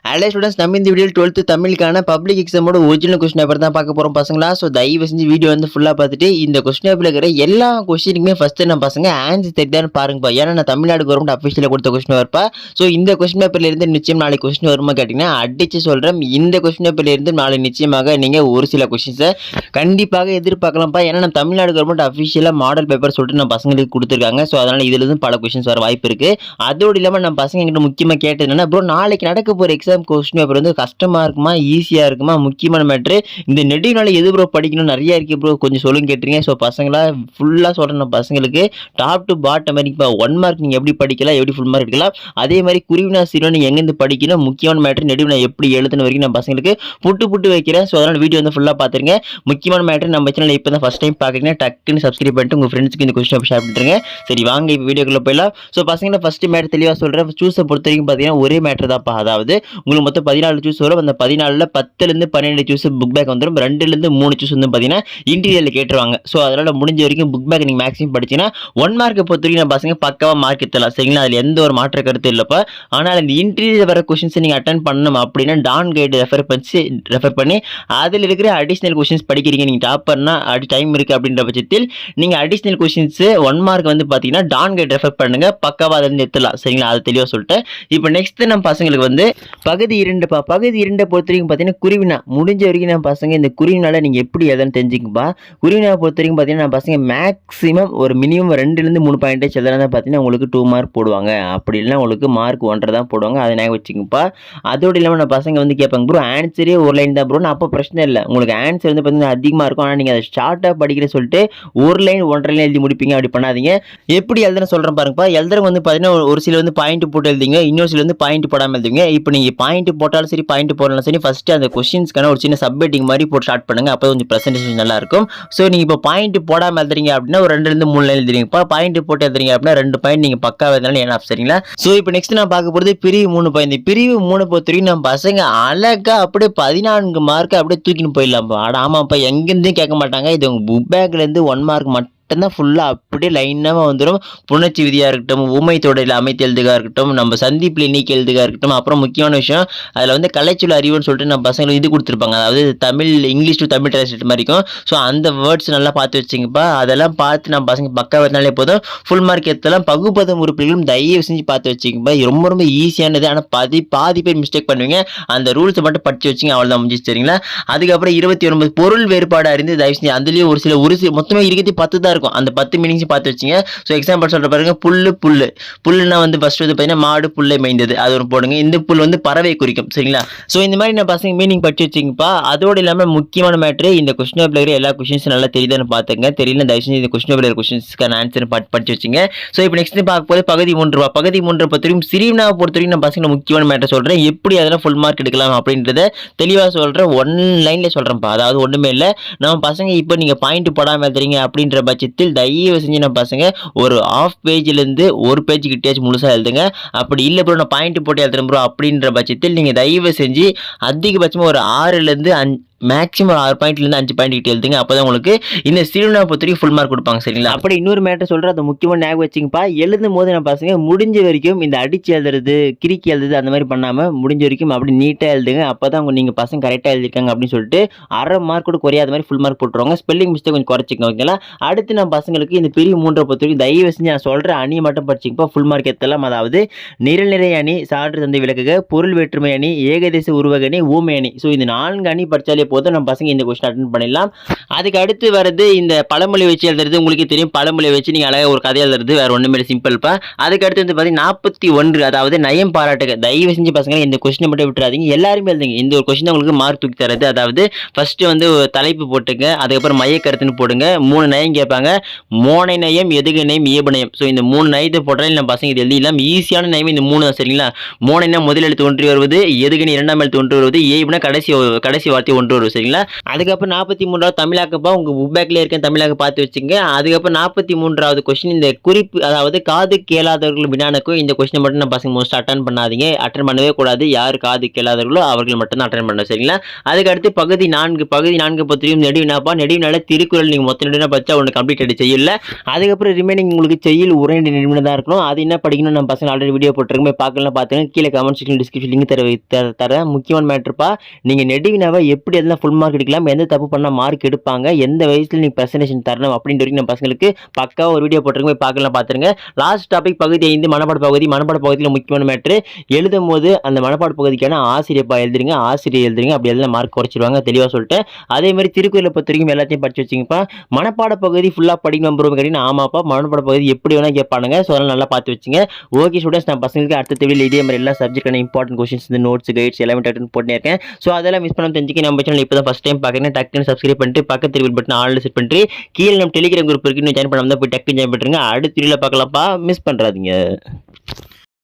Hello students, நம்ம இந்த video 12th தமிழுக்கான பப்ளிக் எக்ஸாமோட ஒரிஜினல் கொஸ்டின் பேப்பர் தான் பார்க்க போகிறோம் பசங்களா. ஸோ தயவு செஞ்சு வீடியோ வந்து ஃபுல்லாக பார்த்துட்டு இந்த கொஸ்டின் பேப்பரில் இருக்கிற எல்லா கொஸ்டினுக்குமே ஃபஸ்ட்டு நம்ம பசங்க ஆன்சர் தெரியுதான்னு பாருங்கப்பா. ஏன்னா நான் தமிழ்நாடு கவர்மெண்ட் அஃபிஷியலாக கொடுத்த கொஸ்டின் வரப்பா. ஸோ இந்த கொஸ்டின் பேப்பரில் இருந்து நிச்சயம் நாளைக்கு கொஸ்டின் வருமா கேட்டிங்கன்னா அடிச்சு சொல்கிறேன். இந்த கொஸ்டின் பேப்பரில் இருந்து நாளை நிச்சயமாக நீங்கள் ஒரு சில கொஸ்டின்ஸை கண்டிப்பாக எதிர்பார்க்கலாம்ப்பா. ஏன்னா நம்ம தமிழ்நாடு கவர்மெண்ட் அஃபிஷியலாக மாடல் பேப்பர் சொல்லிட்டு நம்ம பசங்களுக்கு கொடுத்துருக்காங்க. ஸோ அதனால் இதிலிருந்து பல கொஸ்டின்ஸ் வர வாய்ப்பு இருக்குது. அதோடு இல்லாமல் நம்ம பசங்க எங்கிட்ட முக்கியமாக கேட்டது என்னன்னா, ப்ரோ நாளைக்கு நடக்க போகிற எக்ஸாம் கொஸ்டின் பேப்பர் வந்து கஷ்டமாக இருக்குமா ஈஸியாக இருக்குமா, முக்கியமான மேட்ரு இந்த நெடுநாள் எது ப்ரோ படிக்கணும் நிறையா இருக்குது ப்ரோ கொஞ்சம் சொல்லுங்க கேட்டுருங்க. ஸோ பசங்களா ஃபுல்லாக சொல்கிறேன் நம்ம பசங்களுக்கு டாப் டு பாட்டம் வரைக்கும் இப்போ 1 மார்க் நீங்கள் எப்படி படிக்கலாம், எப்படி ஃபுல் மார்க் எடுக்கலாம், அதே மாதிரி குருவினா சீரோ நீங்கள் எங்கேருந்து படிக்கணும், முக்கியமான மேட்ரு நெடுவினா எப்படி எழுதுன வரைக்கும் நான் பசங்களுக்கு புட்டு வைக்கிறேன். ஸோ அதனால் வீடியோ வந்து ஃபுல்லாக பார்த்துருங்க. முக்கியமான மேட்ரு நம்ம சேனல் இப்போ தான் ஃபஸ்ட் டைம் பார்க்குறீங்கன்னா டக்குன்னு சப்ஸ்கிரைப் பண்ணிட்டு உங்கள் ஃப்ரெண்ட்ஸ்க்கு இந்த கொஸ்டின் ஷேர் பண்ணிட்டுருங்க. சரி வாங்க இப்போ வீடியோக்குள்ளே போயிடலாம். ஸோ பசங்களை ஃபஸ்ட்டு மேட்ரு தெளிவாக சொல்கிறேன். சூஸை பொறுத்த வரைக்கும் பார்த்தீங்கன்னா ஒரே மேட்ரு தான்ப்பா. அதாவது உங்களுக்கு மொத்தம் 14 சூஸ் வரும். அந்த 14ல் 10லேருந்து 12 சூஸ் புக் பேக் வந்துடும். 2லேருந்து 3 சூஸ் வந்து பார்த்தீங்கன்னா இன்டீரியரில் கேட்டுருவாங்க. ஸோ அதனால் முடிஞ்ச வரைக்கும் புக் பேக் நீங்கள் மேக்ஸிமம் படிச்சிங்கன்னா 1 மார்க்கை பொறுத்த வரைக்கும் நம்ம பசங்க பக்காவாக மார்க் எடுத்துலாம். சரிங்களா, அதில் எந்த ஒரு மாற்ற கருத்து இல்லைப்பா. ஆனால் இந்த இன்டீரியர் வர கொஸ்டின்ஸை நீங்கள் அட்டன் பண்ணணும் அப்படின்னா டான் கைடு ரெஃபர் பண்ணி அதில் இருக்கிற அடிஷ்னல் கொஸ்டின்ஸ் படிக்கிறீங்க. நீங்கள் டாப் பண்ணால் டைம் இருக்குது அப்படின்ற பட்சத்தில் நீங்கள் அடிஷ்னல் கொஸ்டின்ஸு 1 மார்க் வந்து பார்த்தீங்கன்னா டான் கைடு ரெஃபர் பண்ணுங்கள். பக்காவாக அதை வந்து எடுத்துலாம். சரிங்களா, அது தெளிவாக சொல்லிட்டேன். இப்போ நெக்ஸ்ட் நம்ம பசங்களுக்கு வந்து பகுதி 2பா. பகுதி 2 பொறுத்த வரைக்கும் பார்த்தீங்கன்னா குருவினா முடிஞ்ச வரைக்கும் நம்ம பசங்க இந்த குருவினால நீங்கள் எப்படி எதுன்னு தெரிஞ்சுக்குப்பா. குருவினா பொறுத்த வரைக்கும் பார்த்தீங்கன்னா நம்ம பசங்க மேக்ஸிமம் ஒரு மினிமம் 2லேருந்து 3 பாயிண்டேஜ் எதனா பார்த்தீங்கன்னா உங்களுக்கு 2 மார்க் போடுவாங்க. அப்படி இல்லைனா உங்களுக்கு மார்க் 1.5 தான் போடுவாங்க. அதை ஞாபகம் வச்சுக்கோப்பா. அதோடு இல்லாமல் நம்ம பசங்க வந்து கேட்பாங்க ப்ரோ ஆன்சரே ஒரு லைன் தான் ப்ரோன்னு. அப்போ பிரச்சனை இல்லை, உங்களுக்கு ஆன்சர் வந்து பார்த்தீங்கன்னா அதிகமாக இருக்கும். ஆனால் நீங்கள் அதை ஷார்ட்டாக படிக்கிற சொல்லிட்டு ஒரு லைன் 1.5 லைன் எழுதி முடிப்பீங்க. அப்படி பண்ணாதீங்க. எப்படி எழுதுன்னு சொல்கிறேன் பாருங்கப்பா. எழுதுறவங்க வந்து பார்த்தீங்கன்னா ஒரு சில வந்து பாயிண்ட் போட்டு எழுதிங்க, இன்னொரு சில வந்து பாயிண்ட் போடாமல் எழுதுங்க. இப்போ நீங்கள் பாயிண்ட் போட்டாலும் சரி பாயிண்ட் போடலாம் சரி ஃபஸ்ட்டு அந்த கொஸ்டின்ஸ்க்கான ஒரு சின்ன சப்ஹெட்டிங் மாதிரி போட்டு ஸ்டார்ட் பண்ணுங்கள். அப்போ கொஞ்சம் ப்ரெசன்டேஷன் நல்லாயிருக்கும். ஸோ நீங்கள் இப்போ பாயிண்ட் போடாமல் எழுதுறீங்க அப்படின்னா ஒரு 2லேருந்து 3 லைன் எழுதுறீங்கப்பா. பாயிண்ட் போட்டு எழுதுறீங்க அப்படின்னா 2 பாயிண்ட் நீங்கள் பக்காவாக எழுதினாலும் ஏன்னா சரிங்களா. ஸோ இப்போ நெக்ஸ்ட் நான் பார்க்க போகிறது பிரிவு 3 பாயிண்ட். பிரிவு 3 பொறுத்த வரைக்கும் நம்ம பசங்க அழகாக அப்படியே 14 மார்க்கு அப்படியே தூக்கின்னு போயிடலாம்ப்பா. ஆமாப்பா, எங்கேருந்தும் கேட்க மாட்டாங்க. இது உங்கள் புக் பேக்லேருந்து 1 மார்க் மட்டும் தான் ஃபுல்லாக அப்படியே லைனாக வந்துடும். புணர்ச்சி விதியாக இருக்கட்டும், ஊமை தொடரில் அமைத்து எழுதுகா இருக்கட்டும், நம்ம சந்திப்பில் நீக்கி எழுதுகா இருக்கட்டும், அப்புறம் முக்கியமான விஷயம் அதில் வந்து கலைச்சொல் அறிவுன்னு சொல்லிட்டு நம்ம பசங்களுக்கு இது கொடுத்துருப்பாங்க. அதாவது Tamil English to Tamil translate மாதிரி இருக்கும். ஸோ அந்த வேர்ட்ஸ் நல்லா பார்த்து வச்சுங்கப்பா. அதெல்லாம் பார்த்து நம்ம பசங்க பக்கா வரனாலே போதும், ஃபுல் மார்க் எடுத்தலாம். பகுப்பதம் உறுப்புகளும் தயவு செஞ்சு பார்த்து வச்சுங்கப்பா. ரொம்ப ஈஸியானது. ஆனால் பாதி பேர் மிஸ்டேக் பண்ணுவீங்க. அந்த ரூல்ஸை மட்டும் படித்து வச்சுங்க, அவ்வளோதான் முடிஞ்சு. சரிங்களா, அதுக்கப்புறம் 29 பொருள் வேறுபாடு அறிந்து தயவு செஞ்சு அதுலேயும் ஒரு சில மொத்தமாக இருக்கிறது 10 தான் இருக்கும். அந்த 10 மீனிங்ஸ் பார்த்து வச்சிங்க. ஸோ எக்ஸாம்பிள் சொல்ற பாருங்க, புல்லுனா வந்து ஃபர்ஸ்ட் வந்து பார்த்தீங்கன்னா மாடு புல்லை மேய்ந்தது, அது ஒரு போடுங்க. இந்த புல் வந்து பறவை குறிக்கும். சரிங்களா, ஸோ இந்த மாதிரி நான் பசங்க மீனிங் படிச்சு வச்சிங்கப்பா. அதோடு இல்லாமல் முக்கியமான மேட்ரு இந்த கொஸ்டின் பேப்பர் இருக்கிற எல்லா கொஸ்டின்ஸும் நல்லா தெரியுதான்னு பார்த்துங்க. தெரியல தயவு செஞ்சு இந்த கொஸ்டின் பேப்பர் கொஸ்டின்ஸ்க்கான ஆன்சர் படிச்சு வச்சிங்க. ஸோ இப்போ நெக்ஸ்ட் பார்க்க போது பகுதி 3 பகுதி 3 பொறுத்தவரைக்கும் சிறியனாவை பொறுத்தவரைக்கும் நான் பசங்க முக்கியமான மேட்டர் சொல்கிறேன். எப்படி அதெல்லாம் ஃபுல் மார்க் எடுக்கலாம் அப்படின்றத தெளிவாக சொல்கிறேன். 1 லைனில் சொல்கிறேன்ப்பா. அதாவது ஒன்றுமே இல்லை, நம்ம பசங்க இப்போ நீங்கள் பாயிண்ட் போடாமல் எழுதுறீங்க அப்படின்ற பட்சத்தில் தயவு செஞ்சு நம்ம பசங்க ஒரு ½ பேஜ்லேருந்து 1 பேஜ் கிட்டேயாச்சும் முழுசாக எழுதுங்க. அப்படி இல்லை ப்ரோ நான் பாயிண்ட் போட்டு எழுதுறேன் ப்ரோ அப்படின்ற பட்சத்தில் நீங்கள் தயவு செஞ்சு அதிகபட்சமாக ஒரு 6லேருந்து 5 மேக்ஸிமம் 6 பாயிண்ட்லேருந்து 5 பாயிண்ட் கிட்ட எழுதுங்க. அப்போ தான் உங்களுக்கு இந்த சிறுவனா பொறுத்தவரைக்கும் ஃபுல் மார்க் கொடுப்பாங்க. சரிங்களா, அப்படி இன்னொரு மேட்டர் சொல்கிறேன், அதை முக்கியமாக ஞாபகம் வச்சுங்கப்பா. எழுதும் போது நம்ம பசங்க முடிஞ்ச வரைக்கும் இந்த அடிச்சு எழுதுறது கிறுக்கி எழுதுறது அந்த மாதிரி பண்ணாமல் முடிஞ்ச வரைக்கும் அப்படி நீட்டாக எழுதுங்க. அப்போ தான் நீங்கள் பசங்க கரெக்டாக எழுதிருக்காங்க அப்படின்னு சொல்லிட்டு ½ மார்க் கூட குறையாத மாதிரி ஃபுல் மார்க் போட்டுருவாங்க. ஸ்பெல்லிங் மிஸ்டேக் கொஞ்சம் குறைச்சிங்க. ஓகேங்களா, அடுத்து நம்ம பசங்களுக்கு இந்த பிரிவு 3 பொறுத்தவரைக்கும் தயவு செஞ்சு நான் சொல்கிற அணியை மட்டும் படிச்சிங்கப்பா. Full mark எடுத்தலாம். அதாவது நிரல்நிறை அணி, சான்று தந்தை விளக்குக, பொருள் வேற்றுமை அணி, ஏகதேச உருவக அணி, ஊமை அணி. ஸோ இந்த 4 அணி படித்தாலே போதும், நம்ம பசங்க இந்த கொஸ்டின் அட்டெண்ட் பண்ணிடலாம். அதுக்கு அடுத்து வரது இந்த பழமொழி வச்சு எழுதுறது. உங்களுக்கு தெரியும், பழமொழி வச்சு நீங்கள் அழகாக ஒரு கதை எழுதுறது, வேறு ஒன்றுமே சிம்பிள்ப்பா. அதுக்கு அடுத்து வந்து பார்த்தீங்கன்னா 41 அதாவது நயம் பாராட்டுக. தயவு செஞ்சு பசங்க இந்த கொஸ்டினை மட்டும் விட்டுறாதீங்க, எல்லாருமே எழுதுங்க. இந்த ஒரு கொஸ்டின் உங்களுக்கு மார்க் தூக்கி தரது. அதாவது ஃபர்ஸ்ட் வந்து தலைப்பு போட்டுங்க, அதுக்கப்புறம் மைய கருத்துன்னு போடுங்க. 3 நயம் கேட்பாங்க, மோனை நயம், எதுகு நயம், இயல்பு நயம். ஸோ இந்த 3 நயத்தை போட்டாலும் நம்ம பசங்க இது எழுதிடலாம். ஈஸியான நயம் இந்த 3 தான். சரிங்களா, மோனைனா முதல் எழுத்து ஒன்றி வருவது, எதுகுன்னு 2ஆம் எழுத்து ஒன்று வருவது, ஏய்னா கடைசி வார்த்தை ஒன்று வரும் சரிங்களா. அதுக்கப்புறம் 43வது தமிழாக்கப்பா உங்க புக் பேக்ல இருக்க தமிழாக்க பார்த்து வச்சுங்க. அதுக்கப்புறம் 43வது கொஸ்டின் இந்த குறிப்பு, அதாவது காது கேளாதவர்கள் வினானுக்கும் இந்த கொஸ்டின் மட்டும் நான் பசங்க மோஸ்ட் அட்டன் பண்ணாதீங்க. அட்டன் பண்ணவே கூடாது. யார் காது கேளாதவர்களோ அவர்கள் மட்டும் தான் அட்டன் பண்ணணும் சரிங்களா. அதுக்கு அடுத்து பகுதி 4 பொறுத்தவரைக்கும் நெடுவினாப்பா. நெடுவினால திருக்குறள் நீங்க மொத்த நெடுவினா படிச்சா ஒன்று கம்ப்ளீட் ஆயிடுச்சு செய்யுள்ல. அதுக்கப்புறம் ரிமைனிங் உங்களுக்கு செய்யுள் உரைநடை நெடுவினா தான் இருக்கணும். அது என்ன படிக்கணும் நம்ம பசங்க ஆல்ரெடி வீடியோ போட்டுருக்கோம், போய் பார்க்கலாம் பார்த்துங்க. கீழே கமெண்ட் செக்ஷன் டிஸ்கிரிப்ஷன் லிங்க் தர முக்கியமான மேட்டர்ப்பா. நீங்க நெடுவினாவை எப்படி எல்லாம் ஃபுல் மார்க் எடுக்கலாம், எந்த தப்பு பண்ணா மார்க் எடுப்பாங்க, எந்த வயசுல நீங்க பிரசன்டேஷன் தரணும் அப்படின்ற வரைக்கும் நம்ம பசங்களுக்கு பக்கா ஒரு வீடியோ போட்டுருக்கோம், போய் பார்க்கலாம் பார்த்துருங்க. லாஸ்ட் டாபிக் பகுதி 5 மனப்பாட பகுதி. மனப்பாட பகுதியில் முக்கியமான மேட்ரு, எழுதும் போது அந்த மனப்பாட பகுதிக்கான ஆசிரியப்பா எழுதுறீங்க, ஆசிரியர் எழுதுறீங்க, அப்படி எல்லாம் மார்க் குறைச்சிருவாங்க தெளிவாக சொல்லிட்டேன். அதே மாதிரி திருக்குறளை பொறுத்த வரைக்கும் எல்லாத்தையும் படிச்சு வச்சுங்கப்பா. மனப்பாட பகுதி ஃபுல்லாக படிக்கணும் ப்ரோ கேட்டீங்கன்னா ஆமாப்பா, மனப்பாட பகுதி எப்படி வேணா கேட்பானுங்க, ஸோ அதெல்லாம் நல்லா பார்த்து வச்சுங்க. ஓகே ஸ்டூடெண்ட்ஸ், நான் பசங்களுக்கு அடுத்த வீடியோ இதே மாதிரி எல்லா சப்ஜெக்டான இம்பார்ட்டன்ட் கொஸ்டின்ஸ், இந்த நோட்ஸ் கைட்ஸ் எல்லாமே டக்குன்னு போட்டுனே இருக்கேன். ஸோ அதெல்லாம் மிஸ் பண்ணாம தெரிஞ்சுக்க நம்ம சேனல் இப்போ தான் ஃபஸ்ட் டைம் பார்க்குறேன், டக்குன்னு சப்ஸ்கிரைப் பண்ணிட்டு பக்கத்து பெல் பட்டன் ஆல்ரெடி செட் பண்ணிட்டு கீழே நம்ம டெலிகிராம் குரூப் இருக்கு, ஜாயின் பண்ணாமல் போய் டக்குன்னு ஜாயின் பண்ணுறேங்க. அடுத்த வீடியோவில் பார்க்கலாம்ப்பா, மிஸ் பண்ணுறாதீங்க.